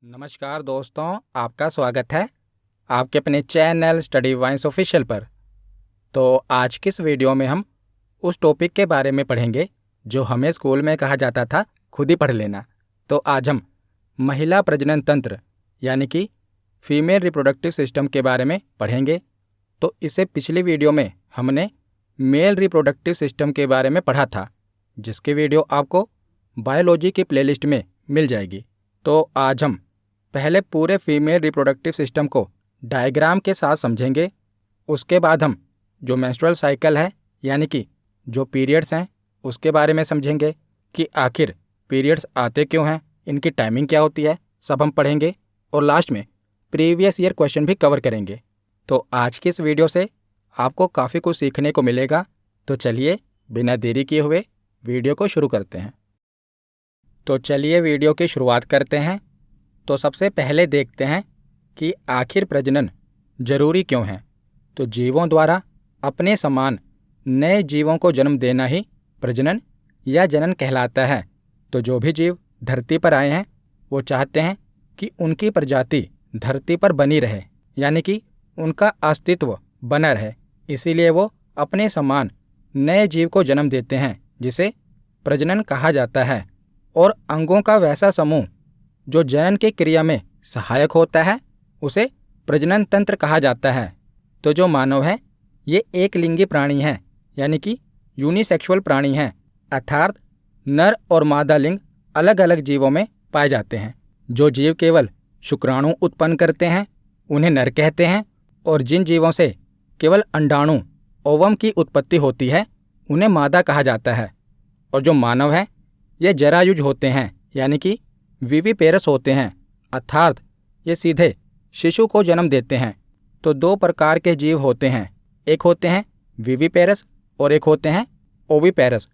नमस्कार दोस्तों, आपका स्वागत है आपके अपने चैनल स्टडी वाइन्स ऑफिशियल पर। तो आज की इस वीडियो में हम उस टॉपिक के बारे में पढ़ेंगे जो हमें स्कूल में कहा जाता था खुद ही पढ़ लेना। तो आज हम महिला प्रजनन तंत्र यानी कि फीमेल रिप्रोडक्टिव सिस्टम के बारे में पढ़ेंगे। तो इससे पिछली वीडियो में हमने मेल रिप्रोडक्टिव सिस्टम के बारे में पढ़ा था, जिसकी वीडियो आपको बायोलॉजी की प्लेलिस्ट में मिल जाएगी। तो आज हम पहले पूरे फीमेल रिप्रोडक्टिव सिस्टम को डायग्राम के साथ समझेंगे। उसके बाद हम जो मेंस्ट्रुअल साइकिल है यानी कि जो पीरियड्स हैं उसके बारे में समझेंगे कि आखिर पीरियड्स आते क्यों हैं, इनकी टाइमिंग क्या होती है, सब हम पढ़ेंगे। और लास्ट में प्रीवियस ईयर क्वेश्चन भी कवर करेंगे। तो आज की इस वीडियो से आपको काफ़ी कुछ सीखने को मिलेगा। तो चलिए बिना देरी किए हुए वीडियो को शुरू करते हैं। तो चलिए वीडियो की शुरुआत करते हैं। तो सबसे पहले देखते हैं कि आखिर प्रजनन जरूरी क्यों है। तो जीवों द्वारा अपने समान नए जीवों को जन्म देना ही प्रजनन या जनन कहलाता है। तो जो भी जीव धरती पर आए हैं वो चाहते हैं कि उनकी प्रजाति धरती पर बनी रहे, यानी कि उनका अस्तित्व बना रहे। इसीलिए वो अपने समान नए जीव को जन्म देते हैं, जिसे प्रजनन कहा जाता है। और अंगों का वैसा समूह जो जनन की क्रिया में सहायक होता है उसे प्रजनन तंत्र कहा जाता है। तो जो मानव है ये एक लिंगी प्राणी है, यानी कि यूनिसेक्सुअल प्राणी हैं, अर्थात नर और मादा लिंग अलग अलग जीवों में पाए जाते हैं। जो जीव केवल शुक्राणु उत्पन्न करते हैं उन्हें नर कहते हैं, और जिन जीवों से केवल अंडाणु ओवम की उत्पत्ति होती है उन्हें मादा कहा जाता है। और जो मानव है ये जरायुज होते हैं, यानी कि विविपेरस होते हैं, अर्थात ये सीधे शिशु को जन्म देते हैं। तो दो प्रकार के जीव होते हैं, एक होते हैं विविपेरस और एक होते हैं ओविपेरस।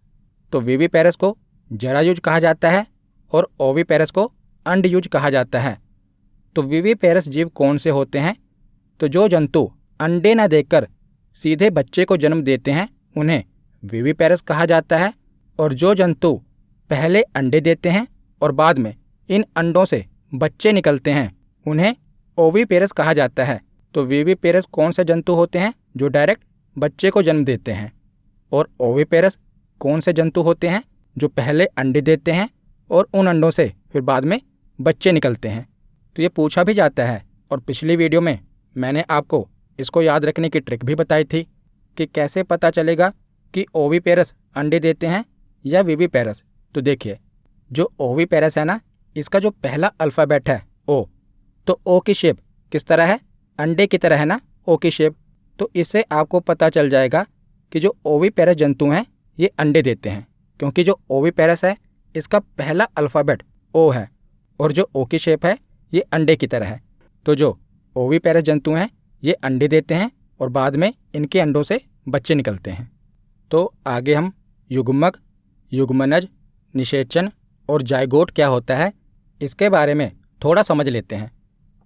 तो विविपेरस को जरायुज कहा जाता है और ओविपेरस को अंडयुज कहा जाता है। तो विविपेरस जीव कौन से होते हैं? तो जो जंतु अंडे न देकर सीधे बच्चे को जन्म देते हैं उन्हें विविपेरस कहा जाता है। और जो जंतु पहले अंडे देते हैं और बाद में इन अंडों से बच्चे निकलते हैं उन्हें ओविपेरस कहा जाता है। तो विविपेरस कौन से जंतु होते हैं? जो डायरेक्ट बच्चे को जन्म देते हैं। और ओविपेरस कौन से जंतु होते हैं? जो पहले अंडे देते हैं और उन अंडों से फिर बाद में बच्चे निकलते हैं। तो ये पूछा भी जाता है, और पिछली वीडियो में मैंने आपको इसको याद रखने की ट्रिक भी बताई थी कि कैसे पता चलेगा कि ओविपेरस अंडे देते हैं या विविपेरस। तो देखिए, जो ओविपेरस है ना, इसका जो पहला अल्फ़ाबेट है ओ, तो ओ की शेप किस तरह है? अंडे की तरह है ना, ओ की शेप। तो इससे आपको पता चल जाएगा कि जो ओविपेरस जंतु हैं ये अंडे देते हैं, क्योंकि जो ओविपेरस है इसका पहला अल्फ़ाबेट ओ है और जो ओ की शेप है ये अंडे की तरह है। तो जो ओविपेरस जंतु हैं ये अंडे देते हैं और बाद में इनके अंडों से बच्चे निकलते हैं। तो आगे हम युग्मक, युग्मनज, निषेचन और जाइगोट क्या होता है इसके बारे में थोड़ा समझ लेते हैं।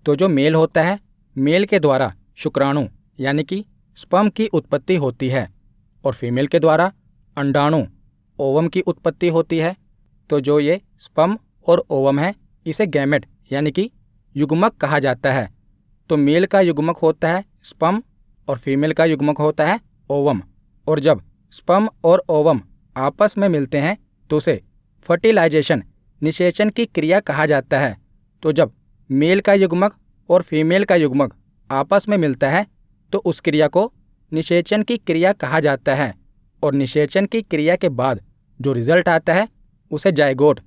तो जो मेल होता है, मेल के द्वारा शुक्राणु यानी कि स्पर्म की उत्पत्ति होती है, और फीमेल के द्वारा अंडाणु ओवम की उत्पत्ति होती है। तो जो ये स्पर्म और ओवम है इसे गैमेट यानी कि युग्मक कहा जाता है। तो मेल का युग्मक होता है स्पर्म और फीमेल का युग्मक होता है ओवम। और जब स्पर्म और ओवम आपस में मिलते हैं तो उसे फर्टिलाइजेशन, निषेचन की क्रिया कहा जाता है। तो जब मेल का युग्मक और फीमेल का युग्मक आपस में मिलता है तो उस क्रिया को निषेचन की क्रिया कहा जाता है। और निषेचन की क्रिया के बाद जो रिजल्ट आता है उसे जाइगोट,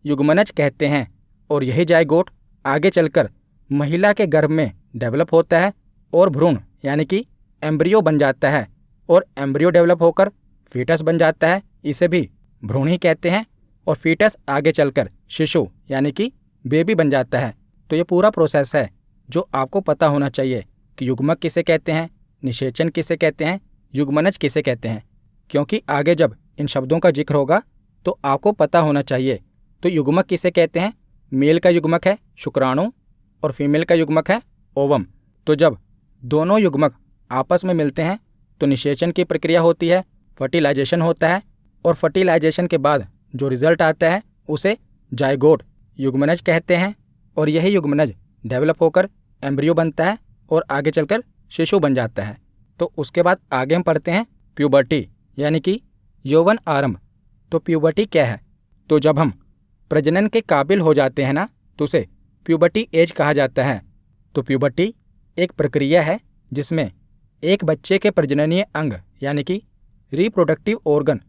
युग्मनज कहते हैं। और यही जाइगोट आगे चलकर महिला के गर्भ में डेवलप होता है और भ्रूण यानी कि एम्ब्रियो बन जाता है। और एम्ब्रियो डेवलप होकर फीटस बन जाता है, इसे भी भ्रूण ही कहते हैं। और फीटस आगे चलकर शिशु यानी कि बेबी बन जाता है। तो ये पूरा प्रोसेस है जो आपको पता होना चाहिए कि युग्मक किसे कहते हैं, निषेचन किसे कहते हैं, युग्मनज किसे कहते हैं। क्योंकि आगे जब इन शब्दों का जिक्र होगा तो आपको पता होना चाहिए। तो युग्मक किसे कहते हैं? मेल का युग्मक है शुक्राणु और फीमेल का युग्मक है ओवम। तो जब दोनों युग्मक आपस में मिलते हैं तो निषेचन की प्रक्रिया होती है, फर्टिलाइजेशन होता है। और फर्टिलाइजेशन के बाद जो रिजल्ट आता है उसे जाइगोट, युग्मनज कहते हैं। और यही युग्मनज डेवलप होकर एम्ब्रियो बनता है और आगे चलकर शिशु बन जाता है। तो उसके बाद आगे हम पढ़ते हैं प्यूबर्टी यानी कि यौवन आरंभ। तो प्यूबर्टी क्या है? तो जब हम प्रजनन के काबिल हो जाते हैं ना, तो उसे प्यूबर्टी एज कहा जाता है। तो प्यूबर्टी एक प्रक्रिया है जिसमें एक बच्चे के प्रजननीय अंग यानी कि रिप्रोडक्टिव ऑर्गन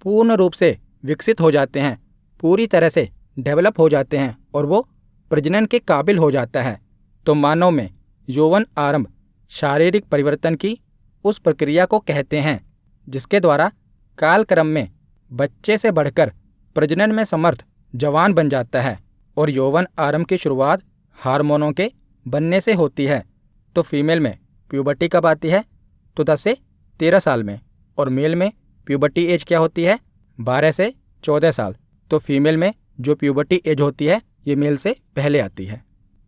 पूर्ण रूप से विकसित हो जाते हैं, पूरी तरह से डेवलप हो जाते हैं और वो प्रजनन के काबिल हो जाता है। तो मानव में यौवन आरंभ शारीरिक परिवर्तन की उस प्रक्रिया को कहते हैं जिसके द्वारा कालक्रम में बच्चे से बढ़कर प्रजनन में समर्थ जवान बन जाता है। और यौवन आरंभ की शुरुआत हार्मोनों के बनने से होती है। तो फीमेल में प्यूबर्टी कब आती है? तो 10 से 13 साल में। और मेल में प्यूबर्टी एज क्या होती है? 12 से 14 साल। तो फीमेल में जो प्यूबर्टी एज होती है ये मेल से पहले आती है।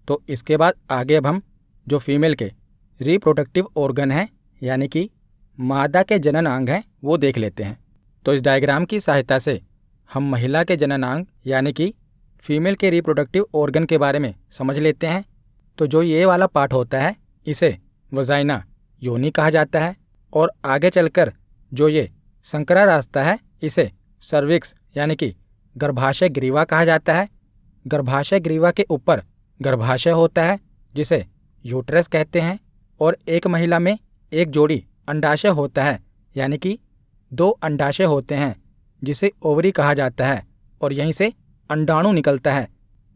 तो इसके बाद आगे अब हम जो फीमेल के रिप्रोडक्टिव ऑर्गन हैं यानी कि मादा के जननांग हैं वो देख लेते हैं। तो इस डायग्राम की सहायता से हम महिला के जननांग यानी कि फीमेल के रिप्रोडक्टिव ऑर्गन के बारे में समझ लेते हैं। तो जो ये वाला पार्ट होता है इसे वजाइना योनि कहा जाता है और आगे चलकर जो ये संकरा रास्ता है इसे सर्विक्स यानी कि गर्भाशय ग्रीवा कहा जाता है। गर्भाशय ग्रीवा के ऊपर गर्भाशय होता है जिसे यूट्रस कहते हैं और एक महिला में एक जोड़ी अंडाशय होता है यानी कि 2 अंडाशय होते हैं जिसे ओवरी कहा जाता है और यहीं से अंडाणु निकलता है।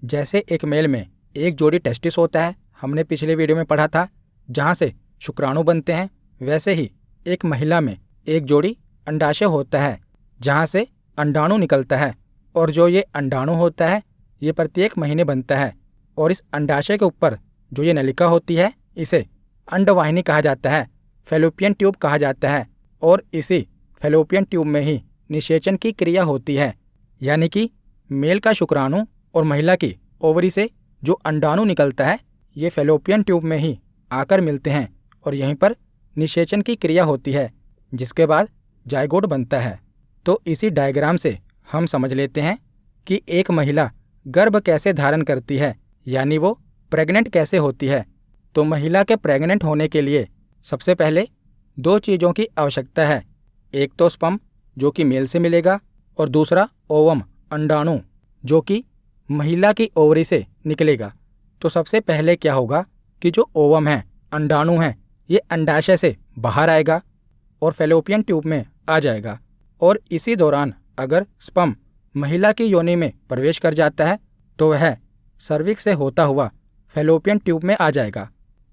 जैसे एक मेल में एक जोड़ी टेस्टिस होता है, हमने पिछले वीडियो में पढ़ा था, जहाँ से शुक्राणु बनते हैं, वैसे ही एक महिला में एक जोड़ी अंडाशय होता है जहाँ से अंडाणु निकलता है। और जो ये अंडाणु होता है ये प्रत्येक महीने बनता है और इस अंडाशय के ऊपर जो ये नलिका होती है इसे अंडवाहिनी कहा जाता है, फैलोपियन ट्यूब कहा जाता है। और इसी फैलोपियन ट्यूब में ही निषेचन की क्रिया होती है यानी कि मेल का शुक्राणु और महिला की ओवरी से जो अंडाणु निकलता है ये फैलोपियन ट्यूब में ही आकर मिलते हैं और यहीं पर निषेचन की क्रिया होती है जिसके बाद जायगोट बनता है। तो इसी डायग्राम से हम समझ लेते हैं कि एक महिला गर्भ कैसे धारण करती है यानी वो प्रेग्नेंट कैसे होती है। तो महिला के प्रेग्नेंट होने के लिए सबसे पहले 2 चीज़ों की आवश्यकता है। एक तो स्पर्म जो कि मेल से मिलेगा और दूसरा ओवम अंडाणु जो कि महिला की ओवरी से निकलेगा। तो सबसे पहले क्या होगा कि जो ओवम है, अंडाणु है, ये अंडाशय से बाहर आएगा और फैलोपियन ट्यूब में आ जाएगा। और इसी दौरान अगर स्पर्म महिला की योनि में प्रवेश कर जाता है तो वह सर्विक्स से होता हुआ फैलोपियन ट्यूब में आ जाएगा।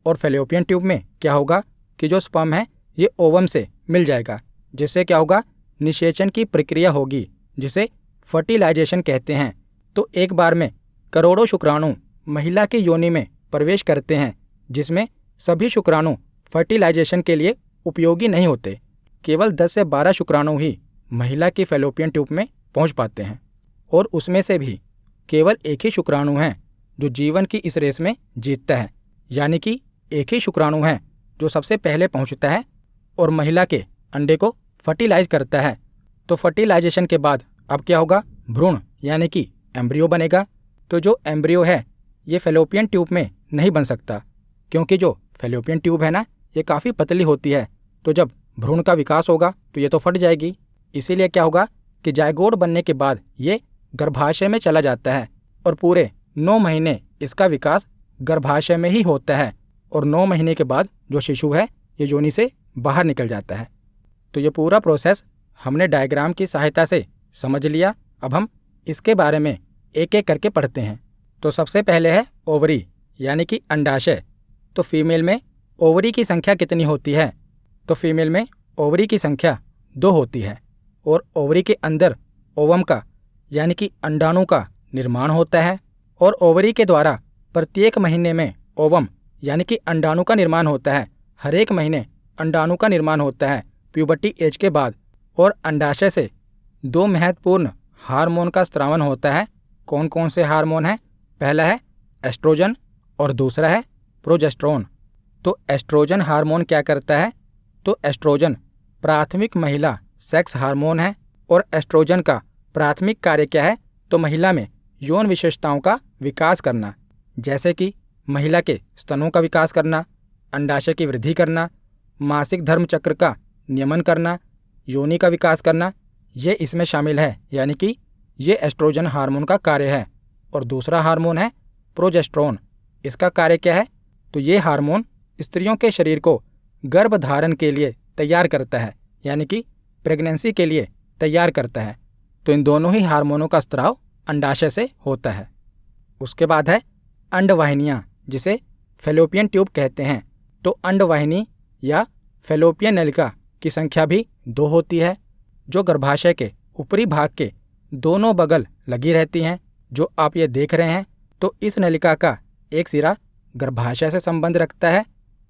और फैलोपियन ट्यूब में क्या होगा कि जो स्पर्म है ये ओवम से मिल जाएगा, जिससे क्या होगा, निषेचन की प्रक्रिया होगी जिसे फर्टिलाइजेशन कहते हैं। तो एक बार में करोड़ों शुक्राणु महिला की योनि में प्रवेश करते हैं जिसमें सभी शुक्राणु फर्टिलाइजेशन के लिए उपयोगी नहीं होते। केवल 10 से 12 शुक्राणु ही महिला की फैलोपियन ट्यूब में पहुंच पाते हैं और उसमें से भी केवल एक ही शुक्राणु है जो जीवन की इस रेस में जीतता है, यानी कि एक ही शुक्राणु है जो सबसे पहले पहुंचता है और महिला के अंडे को फर्टिलाइज करता है। तो फर्टिलाइजेशन के बाद अब क्या होगा, भ्रूण यानी कि एम्ब्रियो बनेगा। तो जो एम्ब्रियो है ये फैलोपियन ट्यूब में नहीं बन सकता क्योंकि जो फैलोपियन ट्यूब है ना ये काफ़ी पतली होती है। तो जब भ्रूण का विकास होगा तो ये तो फट जाएगी। इसीलिए क्या होगा कि जायगोट बनने के बाद ये गर्भाशय में चला जाता है और पूरे 9 महीने इसका विकास गर्भाशय में ही होता है और 9 महीने के बाद जो शिशु है ये योनि से बाहर निकल जाता है। तो ये पूरा प्रोसेस हमने डायग्राम की सहायता से समझ लिया। अब हम इसके बारे में एक एक करके पढ़ते हैं। तो सबसे पहले है ओवरी यानी कि अंडाशय। तो फीमेल में ओवरी की संख्या कितनी होती है? तो फीमेल में ओवरी की संख्या 2 होती है और ओवरी के अंदर ओवम का यानी कि अंडाणु का निर्माण होता है और ओवरी के द्वारा प्रत्येक महीने में ओवम यानी कि अंडाणु का निर्माण होता है। हर एक महीने अंडाणु का निर्माण होता है प्यूबर्टी एज के बाद। और अंडाशय से 2 महत्वपूर्ण हार्मोन का स्रावन होता है। कौन कौन से हार्मोन हैं? पहला है एस्ट्रोजन और दूसरा है प्रोजेस्टेरोन। तो एस्ट्रोजन हार्मोन क्या करता है? तो एस्ट्रोजन प्राथमिक महिला सेक्स हार्मोन है और एस्ट्रोजन का प्राथमिक कार्य क्या है? तो महिला में यौन विशेषताओं का विकास करना। जैसे कि महिला के स्तनों का विकास करना, अंडाशय की वृद्धि करना, मासिक धर्म चक्र का नियमन करना, योनि का विकास करना, ये इसमें शामिल है। यानी कि ये एस्ट्रोजन हार्मोन का कार्य है। और दूसरा हार्मोन है प्रोजेस्टेरोन। इसका कार्य क्या है? तो ये हार्मोन स्त्रियों के शरीर को गर्भधारण के लिए तैयार करता है, यानी कि प्रेगनेंसी के लिए तैयार करता है। तो इन दोनों ही हार्मोनों का स्त्राव अंडाशय से होता है। उसके बाद है अंडवाहिनियाँ, जिसे फैलोपियन ट्यूब कहते हैं। तो अंडवाहिनी या फैलोपियन नलिका की संख्या भी 2 होती है, जो गर्भाशय के ऊपरी भाग के दोनों बगल लगी रहती हैं, जो आप ये देख रहे हैं। तो इस नलिका का एक सिरा गर्भाशय से संबंध रखता है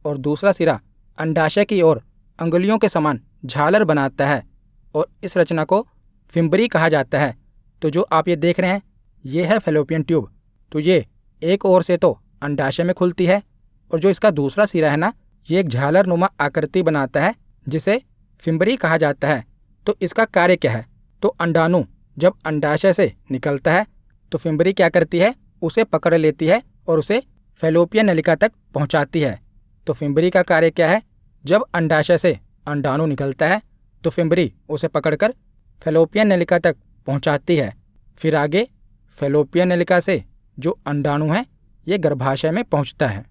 और दूसरा सिरा अंडाशय की ओर अंगुलियों के समान झालर बनाता है, और इस रचना को फिम्बरी कहा जाता है। तो जो आप ये देख रहे हैं, ये है फैलोपियन ट्यूब। तो ये एक ओर से तो अंडाशय में खुलती है, और जो इसका दूसरा सिरा है ना, ये एक झालर नुमा आकृति बनाता है, जिसे फिम्बरी कहा जाता है। तो इसका कार्य क्या है? तो अंडाणु जब अंडाशय से निकलता है तो फिम्बरी क्या करती है? उसे पकड़ लेती है और उसे फैलोपियन नलिका तक पहुंचाती है। तो फिम्बरी का कार्य क्या है? जब अंडाशय से अंडाणु निकलता है तो फिम्बरी उसे पकड़कर फैलोपियन नलिका तक पहुंचाती है। फिर आगे फैलोपियन नलिका से जो अंडाणु है ये गर्भाशय में पहुंचता है।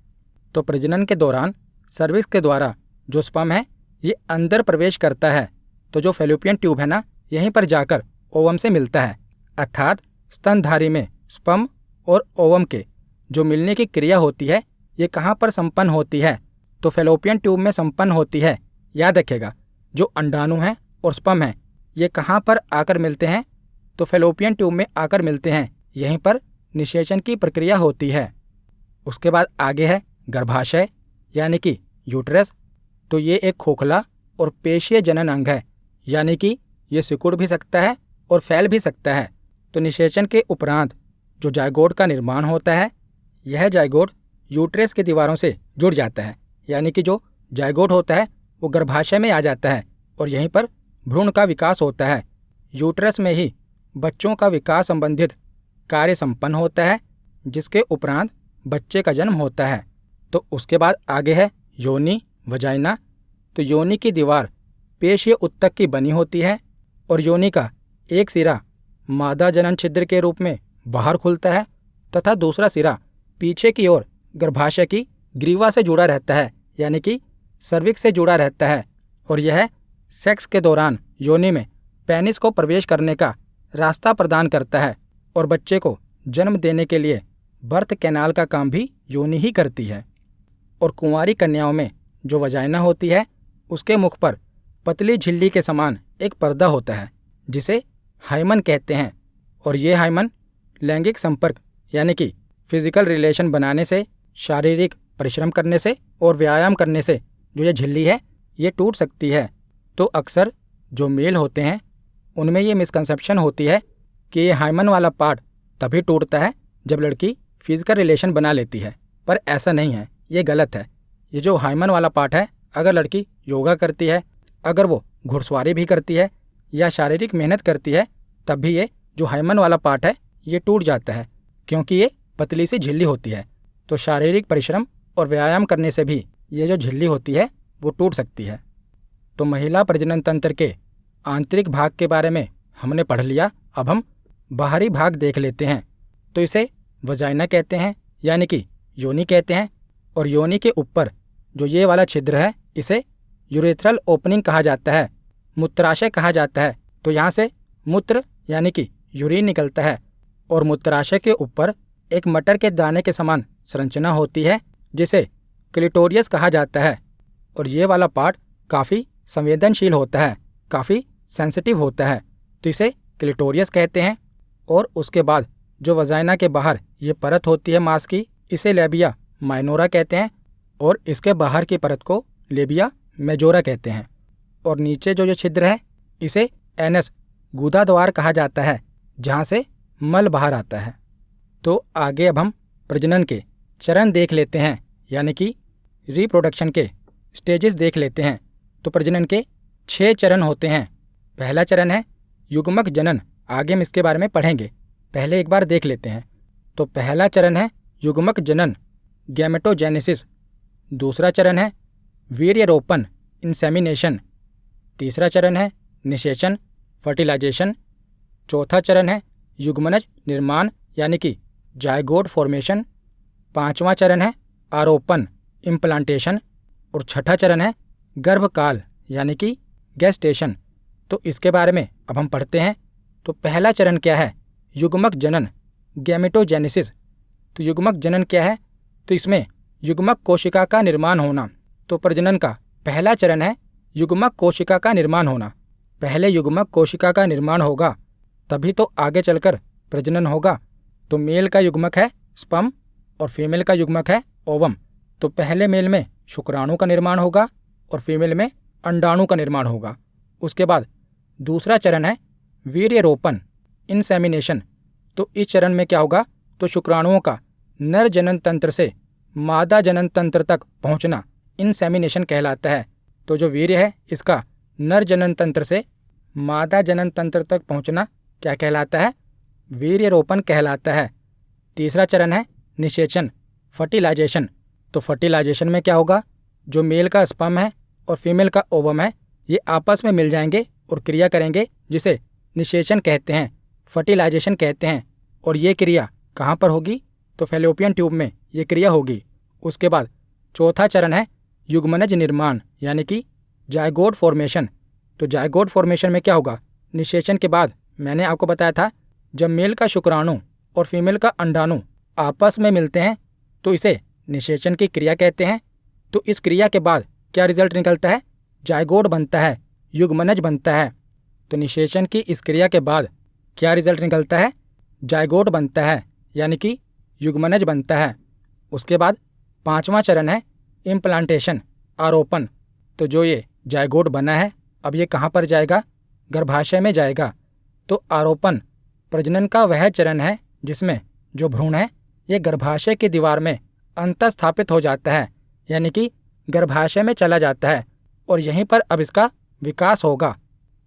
तो प्रजनन के दौरान सर्विक्स के द्वारा जो स्पर्म है ये अंदर प्रवेश करता है। तो जो फैलोपियन ट्यूब है ना, यहीं पर जाकर ओवम से मिलता है। अर्थात स्तनधारी में स्पर्म और ओवम के जो मिलने की क्रिया होती है ये कहाँ पर संपन्न होती है? तो फैलोपियन ट्यूब में संपन्न होती है। याद रखिएगा, जो अंडाणु है और स्पर्म है ये कहाँ पर आकर मिलते हैं? तो फैलोपियन ट्यूब में आकर मिलते हैं। यहीं पर निषेचन की प्रक्रिया होती है। उसके बाद आगे है गर्भाशय यानी कि यूट्रस। तो ये एक खोखला और पेशीय जनन अंग है, यानी कि ये सिकुड़ भी सकता है और फैल भी सकता है। तो निषेचन के उपरांत जो जायगोट का निर्माण होता है, यह जायगोट यूट्रस की दीवारों से जुड़ जाता है। यानी कि जो जायगोट होता है वो गर्भाशय में आ जाता है और यहीं पर भ्रूण का विकास होता है। यूट्रस में ही बच्चों का विकास संबंधित कार्य संपन्न होता है, जिसके उपरांत बच्चे का जन्म होता है। तो उसके बाद आगे है योनि, वजाइना। तो योनि की दीवार पेशीय उत्तक की बनी होती है और योनि का एक सिरा मादा जनन छिद्र के रूप में बाहर खुलता है तथा दूसरा सिरा पीछे की ओर गर्भाशय की ग्रीवा से जुड़ा रहता है, यानी कि सर्विक्स से जुड़ा रहता है। और यह सेक्स के दौरान योनि में पेनिस को प्रवेश करने का रास्ता प्रदान करता है और बच्चे को जन्म देने के लिए बर्थ कैनाल का काम भी योनि ही करती है। और कुंवारी कन्याओं में जो वजाइना होती है उसके मुख पर पतली झिल्ली के समान एक पर्दा होता है, जिसे हाइमन कहते हैं। और ये हाइमन लैंगिक संपर्क यानी कि फिजिकल रिलेशन बनाने से, शारीरिक परिश्रम करने से और व्यायाम करने से जो ये झिल्ली है ये टूट सकती है। तो अक्सर जो मेल होते हैं उनमें ये मिसकंसेप्शन होती है कि ये हाइमन वाला पार्ट तभी टूटता है जब लड़की फिजिकल रिलेशन बना लेती है, पर ऐसा नहीं है, ये गलत है। ये जो हाइमन वाला पार्ट है, अगर लड़की योगा करती है, अगर वो घुड़सवारी भी करती है या शारीरिक मेहनत करती है, तब भी ये जो हाइमन वाला पार्ट है ये टूट जाता है, क्योंकि ये पतली सी झिल्ली होती है। तो शारीरिक परिश्रम और व्यायाम करने से भी ये जो झिल्ली होती है वो टूट सकती है। तो महिला प्रजनन तंत्र के आंतरिक भाग के बारे में हमने पढ़ लिया। अब हम बाहरी भाग देख लेते हैं। तो इसे वजाइना कहते हैं, यानी कि योनि कहते हैं। और योनि के ऊपर जो ये वाला छिद्र है इसे यूरेथ्रल ओपनिंग कहा जाता है, मूत्राशय कहा जाता है। तो यहाँ से मूत्र यानी कि यूरिन निकलता है और मूत्राशय के ऊपर एक मटर के दाने के समान संरचना होती है, जिसे क्लिटोरियस कहा जाता है। और ये वाला पार्ट काफ़ी संवेदनशील होता है, काफ़ी सेंसिटिव होता है, तो इसे क्लिटोरियस कहते हैं। और उसके बाद जो वजाइना के बाहर ये परत होती है मांस की, इसे लेबिया माइनोरा कहते हैं और इसके बाहर की परत को लेबिया मेजोरा कहते हैं। और नीचे जो ये छिद्र है इसे एनस गुदा द्वार कहा जाता है, जहाँ से मल बाहर आता है। तो आगे अब हम प्रजनन के चरण देख लेते हैं, यानी कि रिप्रोडक्शन के स्टेजेस देख लेते हैं। तो प्रजनन के 6 चरण होते हैं। पहला चरण है युग्मक जनन। आगे हम इसके बारे में पढ़ेंगे, पहले एक बार देख लेते हैं। तो पहला चरण है युग्मक जनन गैमेटोजेनेसिस। दूसरा चरण है वीर्यरोपण इंसेमिनेशन। तीसरा चरण है निषेचन फर्टिलाइजेशन। चौथा चरण है युग्मनज निर्माण यानी कि जायगोट फॉर्मेशन। पांचवा चरण है आरोपण इम्प्लांटेशन। और छठा चरण है गर्भकाल यानी कि गेस्टेशन। तो इसके बारे में अब हम पढ़ते हैं। तो पहला चरण क्या है? युग्मक जनन गैमेटोजेनेसिस। तो युग्मक जनन क्या है? तो इसमें युग्मक कोशिका का निर्माण होना। तो प्रजनन का पहला चरण है युग्मक कोशिका का निर्माण होना। पहले युग्मक कोशिका का निर्माण होगा तभी तो आगे चलकर प्रजनन होगा। तो मेल का युग्मक है स्पर्म और फीमेल का युग्मक है ओवम। तो पहले मेल में शुक्राणु का निर्माण होगा और फीमेल में अंडाणु का निर्माण होगा। उसके बाद दूसरा चरण है वीर्यरोपण इंसेमिनेशन। तो इस चरण में क्या होगा? तो शुक्राणुओं का नर जनन तंत्र से मादा जनन तंत्र तक पहुंचना इंसेमिनेशन कहलाता है। तो जो वीर्य है इसका नर जनन तंत्र से मादा जनन तंत्र तक पहुंचना क्या कहलाता है? वीर्यरोपण कहलाता है। तीसरा चरण है निषेचन फर्टिलाइजेशन। तो फर्टिलाइजेशन में क्या होगा? जो मेल का स्पर्म है और फीमेल का ओवम है ये आपस में मिल जाएंगे और क्रिया करेंगे जिसे निषेचन कहते हैं, फर्टिलाइजेशन कहते हैं। और ये क्रिया कहाँ पर होगी? तो फैलोपियन ट्यूब में ये क्रिया होगी। उसके बाद चौथा चरण है युग्मनज निर्माण यानी कि जायगोट फॉर्मेशन। तो जायगोट फॉर्मेशन में क्या होगा? निषेचन के बाद मैंने आपको बताया था जब मेल का शुक्राणु और फीमेल का अंडाणु आपस में मिलते हैं तो इसे निषेचन की क्रिया कहते हैं। तो इस क्रिया के बाद क्या रिजल्ट निकलता है? जायगोट बनता है, युग्मनज बनता है। तो निषेचन की इस क्रिया के बाद क्या रिजल्ट निकलता है? जायगोट बनता है यानी कि युग्मनज बनता है। उसके बाद पांचवा चरण है इम्प्लांटेशन आरोपण। तो जो ये जायगोट बना है अब ये कहाँ पर जाएगा? गर्भाशय में जाएगा। तो आरोपण प्रजनन का वह चरण है जिसमें जो भ्रूण है ये गर्भाशय की दीवार में अंतःस्थापित हो जाता है यानी कि गर्भाशय में चला जाता है और यहीं पर अब इसका विकास होगा।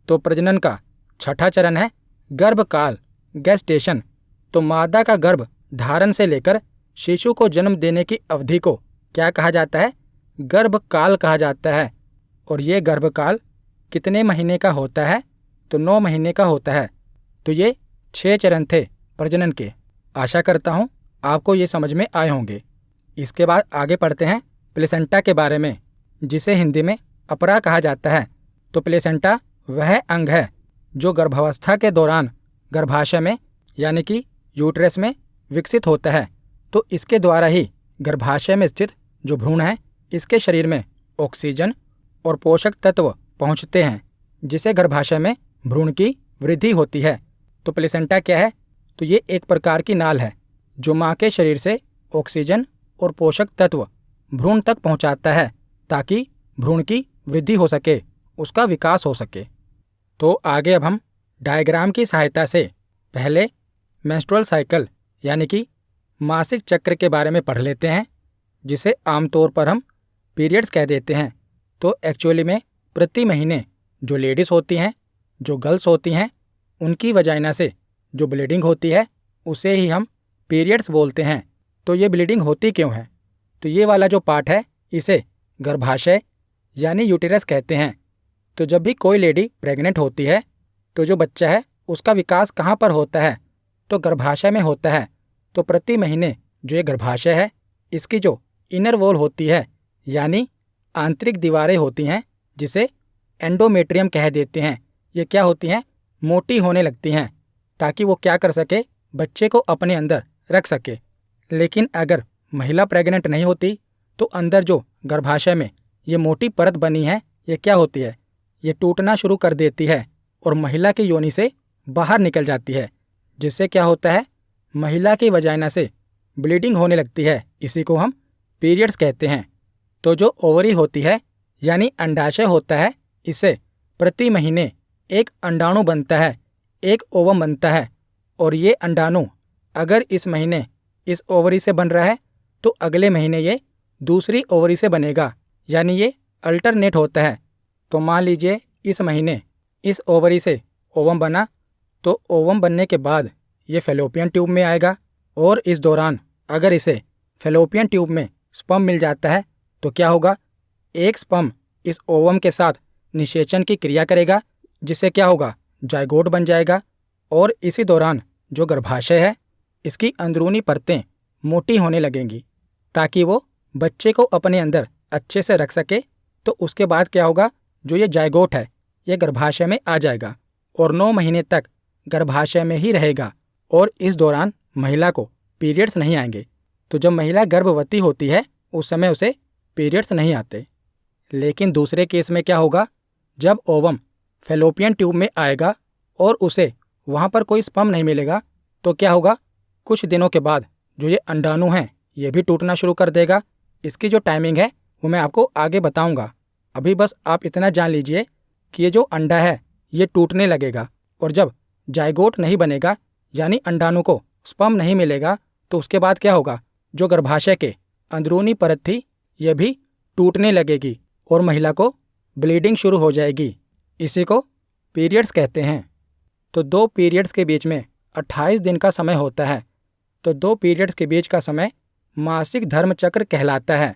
तो प्रजनन का छठा चरण है गर्भकाल गेस्टेशन। तो मादा का गर्भ धारण से लेकर शिशु को जन्म देने की अवधि को क्या कहा जाता है? गर्भकाल कहा जाता है। और ये गर्भकाल कितने महीने का होता है? तो 9 महीने का होता है। तो ये 6 चरण थे प्रजनन के। आशा करता हूँ आपको ये समझ में आए होंगे। इसके बाद आगे पढ़ते हैं प्लेसेंटा के बारे में जिसे हिंदी में अपरा कहा जाता है। तो प्लेसेंटा वह अंग है जो गर्भावस्था के दौरान गर्भाशय में यानी कि यूट्रस में विकसित होता है। तो इसके द्वारा ही गर्भाशय में स्थित जो भ्रूण है इसके शरीर में ऑक्सीजन और पोषक तत्व पहुंचते हैं जिसे गर्भाशय में भ्रूण की वृद्धि होती है। तो प्लेसेंटा क्या है? तो ये एक प्रकार की नाल है जो माँ के शरीर से ऑक्सीजन और पोषक तत्व भ्रूण तक पहुंचाता है ताकि भ्रूण की वृद्धि हो सके, उसका विकास हो सके। तो आगे अब हम डायग्राम की सहायता से पहले मेंस्ट्रुअल साइकिल यानी कि मासिक चक्र के बारे में पढ़ लेते हैं जिसे आमतौर पर हम पीरियड्स कह देते हैं। तो एक्चुअली में प्रति महीने जो लेडीज़ होती हैं, जो गर्ल्स होती हैं, उनकी वजाइना से जो ब्लीडिंग होती है उसे ही हम पीरियड्स बोलते हैं। तो ये ब्लीडिंग होती क्यों है? तो ये वाला जो पार्ट है इसे गर्भाशय यानी यूटेरस कहते हैं। तो जब भी कोई लेडी प्रेग्नेंट होती है तो जो बच्चा है उसका विकास कहाँ पर होता है? तो गर्भाशय में होता है। तो प्रति महीने जो ये गर्भाशय है इसकी जो इनर वॉल होती है यानी आंतरिक दीवारें होती हैं जिसे एंडोमेट्रियम कह देते हैं, ये क्या होती हैं? मोटी होने लगती हैं ताकि वो क्या कर सके? बच्चे को अपने अंदर रख सके। लेकिन अगर महिला प्रेग्नेंट नहीं होती तो अंदर जो गर्भाशय में ये मोटी परत बनी है ये क्या होती है? ये टूटना शुरू कर देती है और महिला की योनि से बाहर निकल जाती है जिससे क्या होता है? महिला की वजाइना से ब्लीडिंग होने लगती है। इसी को हम पीरियड्स कहते हैं। तो जो ओवरी होती है यानी अंडाशय होता है इससे प्रति महीने एक अंडाणु बनता है, एक ओवम बनता है। और ये अंडाणु अगर इस महीने इस ओवरी से बन रहा है तो अगले महीने ये दूसरी ओवरी से बनेगा यानी ये अल्टरनेट होता है। तो मान लीजिए इस महीने इस ओवरी से ओवम बना तो ओवम बनने के बाद ये फैलोपियन ट्यूब में आएगा और इस दौरान अगर इसे फैलोपियन ट्यूब में स्पर्म मिल जाता है तो क्या होगा, एक स्पर्म इस ओवम के साथ निषेचन की क्रिया करेगा, जिससे क्या होगा, जायगोट बन जाएगा। और इसी दौरान जो गर्भाशय है इसकी अंदरूनी परतें मोटी होने लगेंगी ताकि वो बच्चे को अपने अंदर अच्छे से रख सके। तो उसके बाद क्या होगा, जो ये जायगोट है ये गर्भाशय में आ जाएगा और 9 महीने तक गर्भाशय में ही रहेगा और इस दौरान महिला को पीरियड्स नहीं आएंगे। तो जब महिला गर्भवती होती है उस समय उसे पीरियड्स नहीं आते। लेकिन दूसरे केस में क्या होगा, जब ओवम फैलोपियन ट्यूब में आएगा और उसे वहाँ पर कोई स्पर्म नहीं मिलेगा तो क्या होगा, कुछ दिनों के बाद जो ये अंडाणु है ये भी टूटना शुरू कर देगा। इसकी जो टाइमिंग है वो मैं आपको आगे बताऊंगा। अभी बस आप इतना जान लीजिए कि ये जो अंडा है ये टूटने लगेगा और जब जायगोट नहीं बनेगा यानी अंडाणु को स्पर्म नहीं मिलेगा तो उसके बाद क्या होगा, जो गर्भाशय के अंदरूनी परत थी ये भी टूटने लगेगी और महिला को ब्लीडिंग शुरू हो जाएगी। इसी को पीरियड्स कहते हैं। तो 2 पीरियड्स के बीच में 28 दिन का समय होता है। तो 2 पीरियड्स के बीच का समय मासिक धर्मचक्र कहलाता है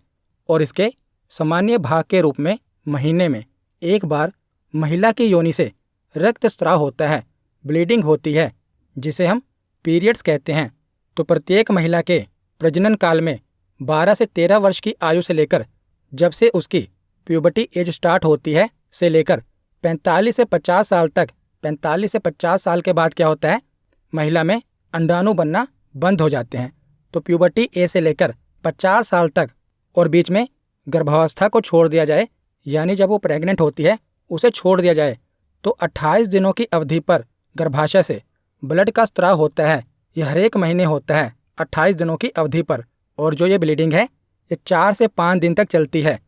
और इसके सामान्य भाग के रूप में महीने में एक बार महिला की योनि से रक्तस्राव होता है, ब्लीडिंग होती है, जिसे हम पीरियड्स कहते हैं। तो प्रत्येक महिला के प्रजनन काल में 12 से 13 वर्ष की आयु से लेकर जब से उसकी प्यूबर्टी एज स्टार्ट होती है से लेकर 45 से 50 साल तक, 45 से 50 साल के बाद क्या होता है, महिला में अंडाणु बनना बंद हो जाते हैं। तो प्यूबर्टी एज से लेकर 50 साल तक और बीच में गर्भावस्था को छोड़ दिया जाए यानी जब वो प्रेग्नेंट होती है उसे छोड़ दिया जाए तो 28 दिनों की अवधि पर गर्भाशय से ब्लड का स्त्राव होता है। यह हर एक महीने होता है 28 दिनों की अवधि पर। और जो ये ब्लीडिंग है ये 4 से 5 दिन तक चलती है।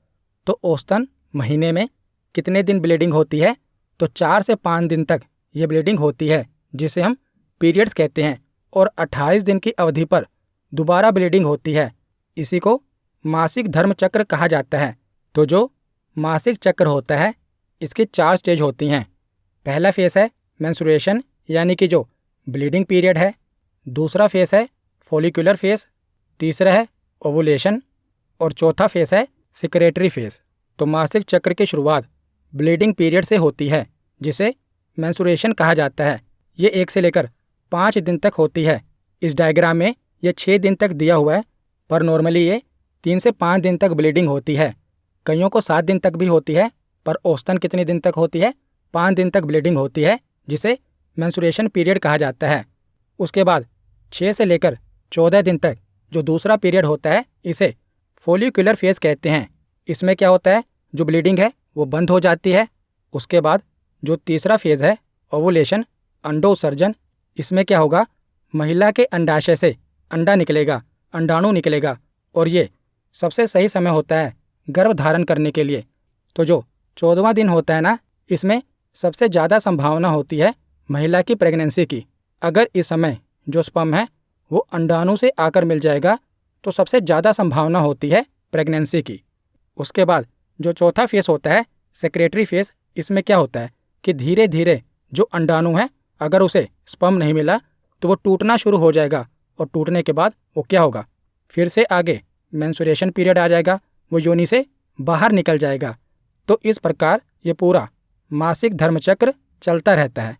तो औसतन महीने में कितने दिन ब्लीडिंग होती है, तो 4 से 5 दिन तक ये ब्लीडिंग होती है जिसे हम पीरियड्स कहते हैं। और 28 दिन की अवधि पर दोबारा ब्लीडिंग होती है। इसी को मासिक धर्म चक्र कहा जाता है। तो जो मासिक चक्र होता है इसके 4 स्टेज होती हैं। पहला फेस है मेंस्ट्रुएशन यानी कि जो ब्लीडिंग पीरियड है। दूसरा फेस है फॉलिकुलर फेस। तीसरा है ओवुलेशन और चौथा फेस है सिक्रेटरी फेस। तो मासिक चक्र की शुरुआत ब्लीडिंग पीरियड से होती है जिसे मेंस्ट्रुएशन कहा जाता है। ये 1 से लेकर 5 दिन तक होती है। इस डायग्राम में ये 6 दिन तक दिया हुआ है पर नॉर्मली ये 3 से 5 दिन तक ब्लीडिंग होती है। कईयों को 7 दिन तक भी होती है पर औसतन कितने दिन तक होती है, 5 दिन तक ब्लीडिंग होती है जिसे मेंस्ट्रुएशन पीरियड कहा जाता है। उसके बाद 6 से लेकर 14 दिन तक जो दूसरा पीरियड होता है इसे फॉलिकुलर फेज कहते हैं। इसमें क्या होता है, जो ब्लीडिंग है वो बंद हो जाती है। उसके बाद जो तीसरा फेज है ओवुलेशन, अंडोत्सर्जन, इसमें क्या होगा, महिला के अंडाशय से अंडा निकलेगा, अंडाणु निकलेगा और ये सबसे सही समय होता है गर्भ धारण करने के लिए। तो जो 14वां दिन होता है ना, इसमें सबसे ज़्यादा संभावना होती है महिला की प्रेगनेंसी की। अगर इस समय जो स्पर्म है वो अंडाणु से आकर मिल जाएगा तो सबसे ज़्यादा संभावना होती है प्रेगनेंसी की। उसके बाद जो चौथा फेस होता है सेक्रेटरी फेस, इसमें क्या होता है कि धीरे धीरे जो अंडाणु है अगर उसे स्पर्म नहीं मिला तो वो टूटना शुरू हो जाएगा और टूटने के बाद वो क्या होगा, फिर से आगे मेंस्ट्रुएशन पीरियड आ जाएगा, वो योनि से बाहर निकल जाएगा। तो इस प्रकार ये पूरा मासिक धर्मचक्र चलता रहता है।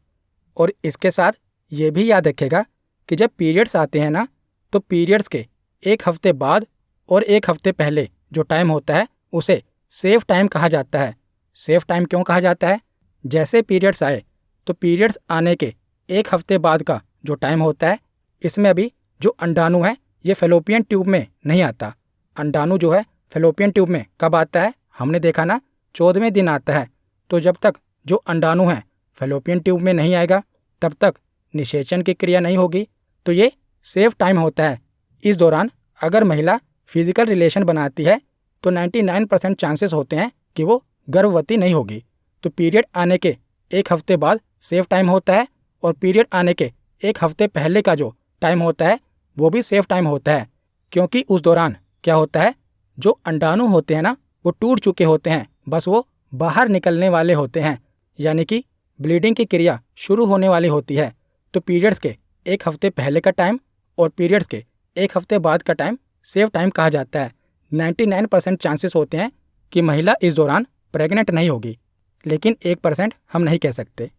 और इसके साथ ये भी याद रखेगा कि जब पीरियड्स आते हैं ना, तो पीरियड्स के 1 हफ्ते बाद और 1 हफ्ते पहले जो टाइम होता है उसे सेफ टाइम कहा जाता है। सेफ टाइम क्यों कहा जाता है, जैसे पीरियड्स आए तो पीरियड्स आने के 1 हफ्ते बाद का जो टाइम होता है इसमें अभी जो अंडाणु है ये फैलोपियन ट्यूब में नहीं आता। अंडाणु जो है फैलोपियन ट्यूब में कब आता है, हमने देखा ना 14वें दिन आता है। तो जब तक जो अंडाणु है फैलोपियन ट्यूब में नहीं आएगा तब तक निषेचन की क्रिया नहीं होगी। तो ये सेफ टाइम होता है। इस दौरान अगर महिला फिजिकल रिलेशन बनाती है तो 99% चांसेस होते हैं कि वो गर्भवती नहीं होगी। तो पीरियड आने के 1 हफ्ते बाद सेफ टाइम होता है और पीरियड आने के 1 हफ्ते पहले का जो टाइम होता है वो भी सेफ टाइम होता है, क्योंकि उस दौरान क्या होता है, जो अंडाणु होते हैं ना वो टूट चुके होते हैं, बस वो बाहर निकलने वाले होते हैं, यानी कि ब्लीडिंग की क्रिया शुरू होने वाली होती है। तो पीरियड्स के 1 हफ्ते पहले का टाइम और पीरियड्स के 1 हफ्ते बाद का टाइम सेफ टाइम कहा जाता है। 99% चांसेस होते हैं कि महिला इस दौरान प्रेग्नेंट नहीं होगी, लेकिन 1% हम नहीं कह सकते।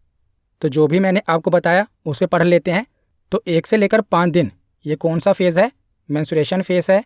तो जो भी मैंने आपको बताया उसे पढ़ लेते हैं। तो 1 से लेकर 5 दिन ये कौन सा फेज़ है? मेंस्ट्रुएशन फेज़ है।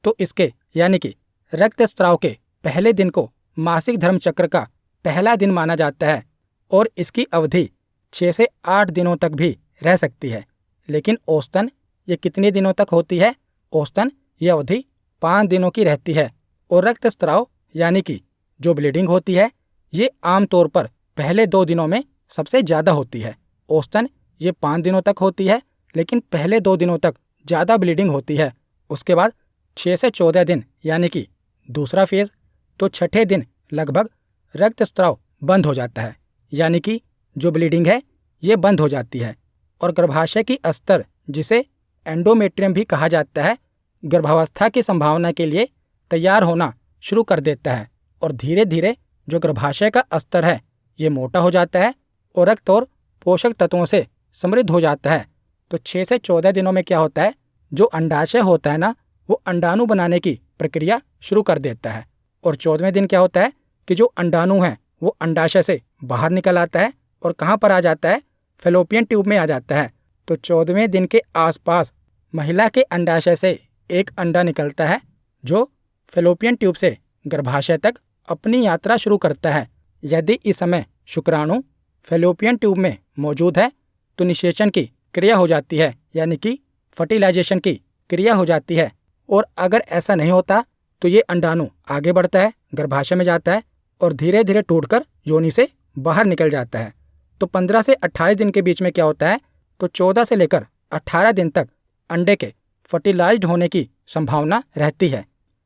तो इसके यानी कि रक्तस्राव के पहले दिन को मासिक धर्म चक्र का पहला दिन माना जाता है और इसकी अवधि 6 से 8 दिनों तक भी रह सकती है। लेकिन औसतन ये कितने दिनों तक होती है? औसतन ये अवधि 5 दिनों की रहती है। और रक्तस्राव यानी कि जो ब्लीडिंग होती है ये आमतौर पर पहले 2 दिनों में सबसे ज़्यादा होती है। औसतन ये 5 दिनों तक होती है, लेकिन पहले 2 दिनों तक ज़्यादा ब्लीडिंग होती है। उसके बाद 6 से 14 दिन यानी कि दूसरा फेज़, तो छठे दिन लगभग रक्तस्राव बंद हो जाता है, यानी कि जो ब्लीडिंग है ये बंद हो जाती है। और गर्भाशय की अस्तर, जिसे एंडोमेट्रियम भी कहा जाता है, गर्भावस्था की संभावना के लिए तैयार होना शुरू कर देता है और धीरे धीरे जो गर्भाशय का अस्तर है ये मोटा हो जाता है और रक्त और पोषक तत्वों से समृद्ध हो जाता है। तो 6 से 14 दिनों में क्या होता है, जो अंडाशय होता है ना, वो अंडाणु बनाने की प्रक्रिया शुरू कर देता है। और 14वें दिन क्या होता है कि जो अंडाणु है वो अंडाशय से बाहर निकल आता है और कहाँ पर आ जाता है? फैलोपियन ट्यूब में आ जाता है। तो 14वें दिन के आसपास महिला के अंडाशय से एक अंडा निकलता है जो फैलोपियन ट्यूब से गर्भाशय तक अपनी यात्रा शुरू करता है। यदि इस समय शुक्राणु फैलोपियन ट्यूब में मौजूद है तो निषेचन की क्रिया हो जाती है, यानी कि फर्टिलाइजेशन की क्रिया हो जाती है। और अगर ऐसा नहीं होता तो ये अंडाणु आगे बढ़ता है, गर्भाशय में जाता है और धीरे धीरे टूटकर योनि से बाहर निकल जाता है। तो 15 से 28 दिन के बीच में क्या होता है, तो 14 से लेकर 18 दिन तक अंडे के फर्टिलाइज्ड होने की संभावना रहती है।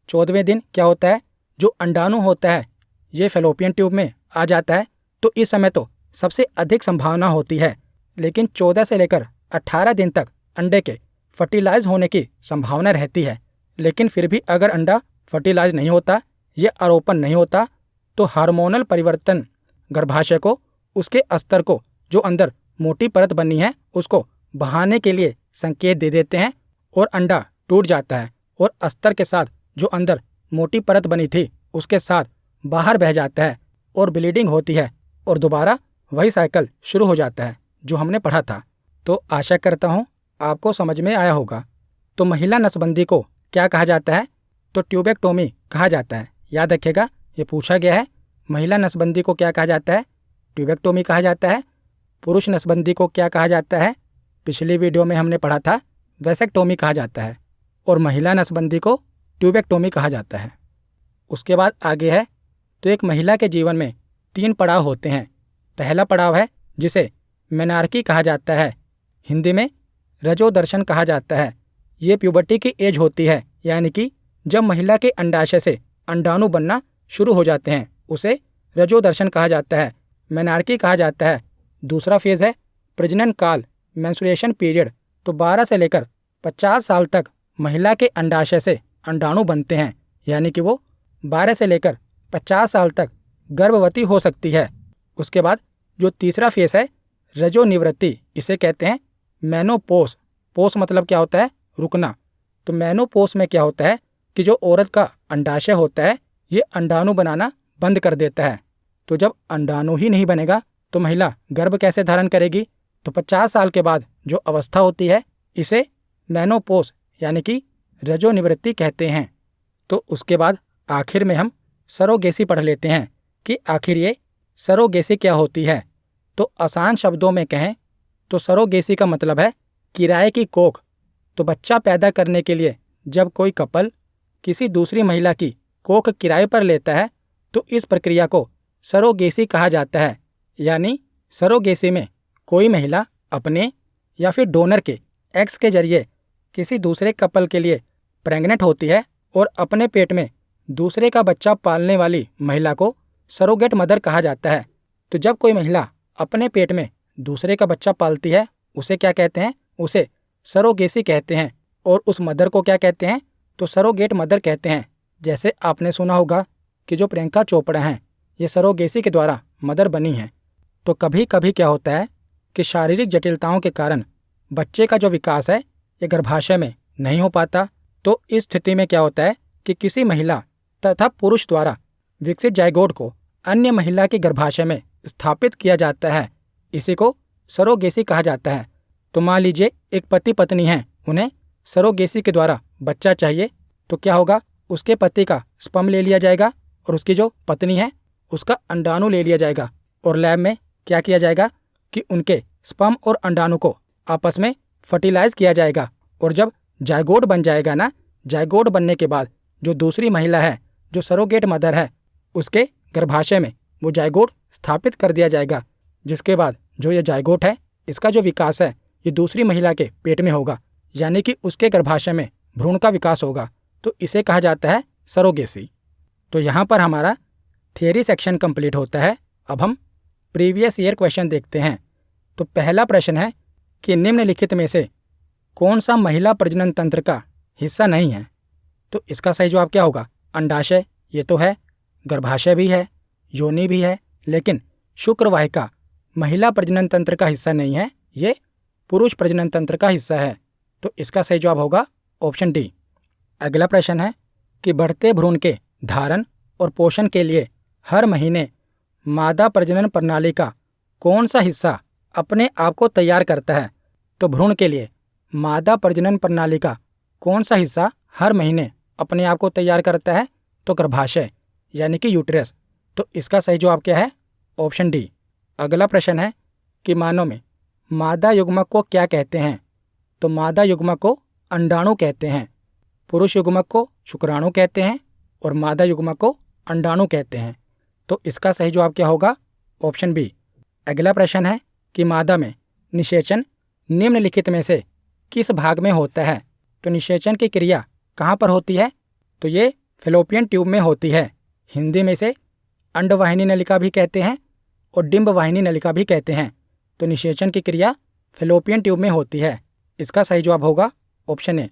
14वें दिन क्या होता है, जो अंडाणु होता है ये फैलोपियन ट्यूब में आ जाता है, तो इस समय तो सबसे अधिक संभावना होती है। लेकिन 14 से लेकर 18 दिन तक अंडे के फर्टिलाइज होने की संभावना रहती है। लेकिन फिर भी अगर अंडा फर्टिलाइज नहीं होता, ये आरोपण नहीं होता, तो हार्मोनल परिवर्तन गर्भाशय को उसके अस्तर को, जो अंदर मोटी परत बनी है, उसको बहाने के लिए संकेत दे देते हैं और अंडा टूट जाता है और अस्तर के साथ जो अंदर मोटी परत बनी थी उसके साथ बाहर बह जाता है और ब्लीडिंग होती है और दोबारा वही साइकिल शुरू हो जाता है जो हमने पढ़ा था। तो आशा करता हूँ आपको समझ में आया होगा। तो महिला नसबंदी को क्या कहा जाता है, तो ट्यूबेक्टोमी कहा जाता है। याद रखिएगा, ये पूछा गया है। महिला नसबंदी को क्या कहा जाता है? ट्यूबेक्टोमी कहा जाता है। पुरुष नसबंदी को क्या कहा जाता है? पिछली वीडियो में हमने पढ़ा था, वैसेक्टोमी कहा जाता है। और महिला नसबंदी को ट्यूबेक्टोमी कहा जाता है। उसके बाद आगे है, तो एक महिला के जीवन में 3 पड़ाव होते हैं। पहला पड़ाव है जिसे मेनार्की कहा जाता है, हिंदी में रजोदर्शन कहा जाता है। ये प्यूबर्टी की एज होती है, यानी कि जब महिला के अंडाशय से अंडाणु बनना शुरू हो जाते हैं उसे रजोदर्शन कहा जाता है, मेनार्की कहा जाता है। दूसरा फेज़ है प्रजनन काल, मेंस्ट्रुएशन पीरियड। तो 12 से लेकर 50 साल तक महिला के अंडाशय से अंडाणु बनते हैं, यानी कि वो 12 से लेकर 50 साल तक गर्भवती हो सकती है। उसके बाद जो तीसरा फेस है रजो निवृत्ति, इसे कहते हैं मेनोपोस। पोस मतलब क्या होता है? रुकना। तो मेनोपोस में क्या होता है कि जो औरत का अंडाशय होता है ये अंडाणु बनाना बंद कर देता है। तो जब अंडाणु ही नहीं बनेगा तो महिला गर्भ कैसे धारण करेगी? तो 50 साल के बाद जो अवस्था होती है इसे मेनोपोस यानी कि रजो निवृत्ति कहते हैं। तो उसके बाद आखिर में हम सरोगेसी पढ़ लेते हैं कि आखिर ये सरोगेसी क्या होती है। तो आसान शब्दों में कहें तो सरोगेसी का मतलब है किराए की कोख। तो बच्चा पैदा करने के लिए जब कोई कपल किसी दूसरी महिला की कोख किराए पर लेता है तो इस प्रक्रिया को सरोगेसी कहा जाता है। यानी सरोगेसी में कोई महिला अपने या फिर डोनर के एग्स के जरिए किसी दूसरे कपल के लिए प्रेग्नेंट होती है और अपने पेट में दूसरे का बच्चा पालने वाली महिला को सरोगेट मदर कहा जाता है। तो जब कोई महिला अपने पेट में दूसरे का बच्चा पालती है उसे क्या कहते हैं? उसे सरोगेसी कहते हैं। और उस मदर को क्या कहते हैं? तो सरोगेट मदर कहते हैं। जैसे आपने सुना होगा कि जो प्रियंका चोपड़ा हैं ये सरोगेसी के द्वारा मदर बनी हैं। तो कभी कभी क्या होता है कि शारीरिक जटिलताओं के कारण बच्चे का जो विकास है ये गर्भाशय में नहीं हो पाता तो इस स्थिति में क्या होता है कि किसी महिला तथा पुरुष द्वारा विकसित जाइगोट को अन्य महिला के गर्भाशय में स्थापित किया जाता है। इसी को सरोगेसी कहा जाता है। तो मान लीजिए एक पति पत्नी हैं, उन्हें सरोगेसी के द्वारा बच्चा चाहिए, तो क्या होगा, उसके पति का स्पर्म ले लिया जाएगा और उसकी जो पत्नी है उसका अंडाणु ले लिया जाएगा और लैब में क्या किया जाएगा कि उनके स्पर्म और अंडाणु को आपस में फर्टिलाइज किया जाएगा और जब जाइगोट बन जाएगा ना, जाइगोट बनने के बाद जो दूसरी महिला है, जो सरोगेट मदर है, उसके गर्भाशय में वो जाइगोट स्थापित कर दिया जाएगा, जिसके बाद जो ये जाइगोट है इसका जो विकास है ये दूसरी महिला के पेट में होगा, यानी कि उसके गर्भाशय में भ्रूण का विकास होगा। तो इसे कहा जाता है सरोगेसी। तो यहाँ पर हमारा थियरी सेक्शन कंप्लीट होता है। अब हम प्रीवियस ईयर क्वेश्चन देखते हैं। तो पहला प्रश्न है कि निम्नलिखित में से कौन सा महिला प्रजनन तंत्र का हिस्सा नहीं है। तो इसका सही जवाब क्या होगा, अंडाशय ये तो है, गर्भाशय भी है, योनि भी है, लेकिन शुक्रवाहिका महिला प्रजनन तंत्र का हिस्सा नहीं है, ये पुरुष प्रजनन तंत्र का हिस्सा है। तो इसका सही जवाब होगा ऑप्शन डी। अगला प्रश्न है कि बढ़ते भ्रूण के धारण और पोषण के लिए हर महीने मादा प्रजनन प्रणाली का कौन सा हिस्सा अपने आप को तैयार करता है। तो भ्रूण के लिए मादा प्रजनन प्रणाली का कौन सा हिस्सा हर महीने अपने आप को तैयार करता है। तो गर्भाशय यानी कि यूट्रस। तो इसका सही जवाब क्या है, ऑप्शन डी। अगला प्रश्न है कि मानव में मादा युग्मक को क्या कहते हैं। तो मादा युग्मक को अंडाणु कहते हैं, पुरुष युग्मक को शुक्राणु कहते हैं और मादा युग्मक को अंडाणु कहते हैं। तो इसका सही जवाब क्या होगा, ऑप्शन बी। अगला प्रश्न है कि मादा में निषेचन निम्नलिखित में से किस भाग में होता है। तो निषेचन की क्रिया कहाँ पर होती है। तो ये फैलोपियन ट्यूब में होती है। हिंदी में इसे अंडवाहिनी नलिका भी कहते हैं और डिंबवाहिनी नलिका भी कहते हैं। तो निषेचन की क्रिया फैलोपियन ट्यूब में होती है। इसका सही जवाब होगा ऑप्शन ए।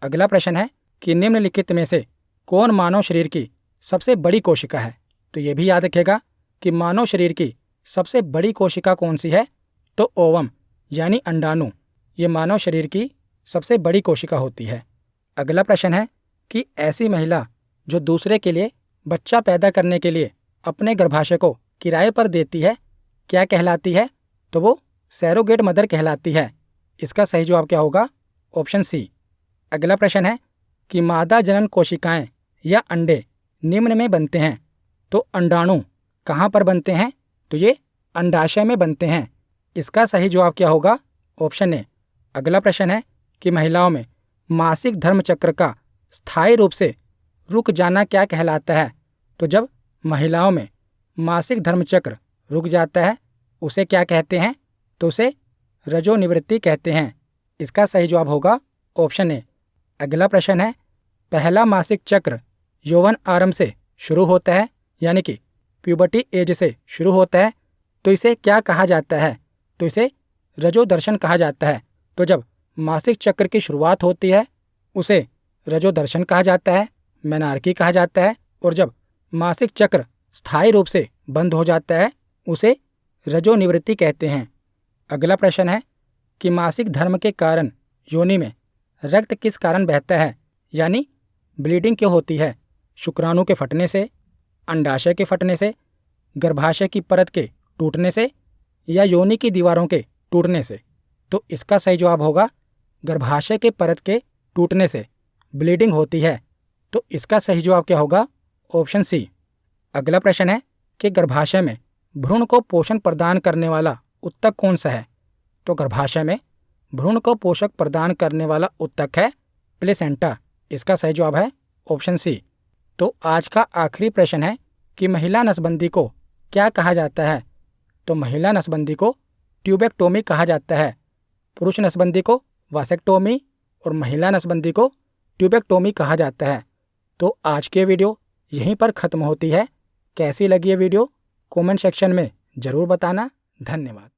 अगला प्रश्न है कि निम्नलिखित में से कौन मानव शरीर की सबसे बड़ी कोशिका है। तो ये भी याद रखेगा कि मानव शरीर की सबसे बड़ी कोशिका कौन सी है। तो ओवम यानी अंडाणु, ये मानव शरीर की सबसे बड़ी कोशिका होती है। अगला प्रश्न है कि ऐसी महिला जो दूसरे के लिए बच्चा पैदा करने के लिए अपने गर्भाशय को किराए पर देती है, क्या कहलाती है। तो वो सैरोगेट मदर कहलाती है। इसका सही जवाब क्या होगा, ऑप्शन सी। अगला प्रश्न है कि मादा जनन कोशिकाएं या अंडे निम्न में बनते हैं। तो अंडाणु कहाँ पर बनते हैं। तो ये अंडाशय में बनते हैं। इसका सही जवाब क्या होगा, ऑप्शन ए। अगला प्रश्न है कि महिलाओं में मासिक धर्म चक्र का स्थायी रूप से रुक जाना क्या कहलाता है। तो जब महिलाओं में मासिक धर्म चक्र रुक जाता है उसे क्या कहते हैं। तो उसे रजोनिवृत्ति कहते हैं। इसका सही जवाब होगा ऑप्शन ए। अगला प्रश्न है पहला मासिक चक्र यौवन आरंभ से शुरू होता है, यानी कि प्यूबर्टी एज से शुरू होता है, तो इसे क्या कहा जाता है। तो इसे रजोदर्शन कहा जाता है। तो जब मासिक चक्र की शुरुआत होती है उसे रजोदर्शन कहा जाता है, मेनार्की कहा जाता है, और जब मासिक चक्र स्थायी रूप से बंद हो जाता है उसे रजोनिवृत्ति कहते हैं। अगला प्रश्न है कि मासिक धर्म के कारण योनि में रक्त किस कारण बहता है, यानी ब्लीडिंग क्यों होती है। शुक्राणु के फटने से, अंडाशय के फटने से, गर्भाशय की परत के टूटने से, या योनि की दीवारों के टूटने से। तो इसका सही जवाब होगा गर्भाशय के परत के टूटने से ब्लीडिंग होती है। तो इसका सही जवाब क्या होगा, ऑप्शन सी। अगला प्रश्न है कि गर्भाशय में भ्रूण को पोषण प्रदान करने वाला उत्तक कौन सा है। तो गर्भाशय में भ्रूण को पोषक प्रदान करने वाला उत्तक है प्लेसेंटा। इसका सही जवाब है ऑप्शन सी। तो आज का आखिरी प्रश्न है कि महिला नसबंदी को क्या कहा जाता है। तो महिला नसबंदी को ट्यूबेक्टोमी कहा जाता है, पुरुष नसबंदी को वासेक्टोमी और महिला नसबंदी को ट्यूबेक्टोमी कहा जाता है। तो आज की वीडियो यहीं पर ख़त्म होती है। कैसी लगी ये वीडियो कमेंट सेक्शन में ज़रूर बताना। धन्यवाद।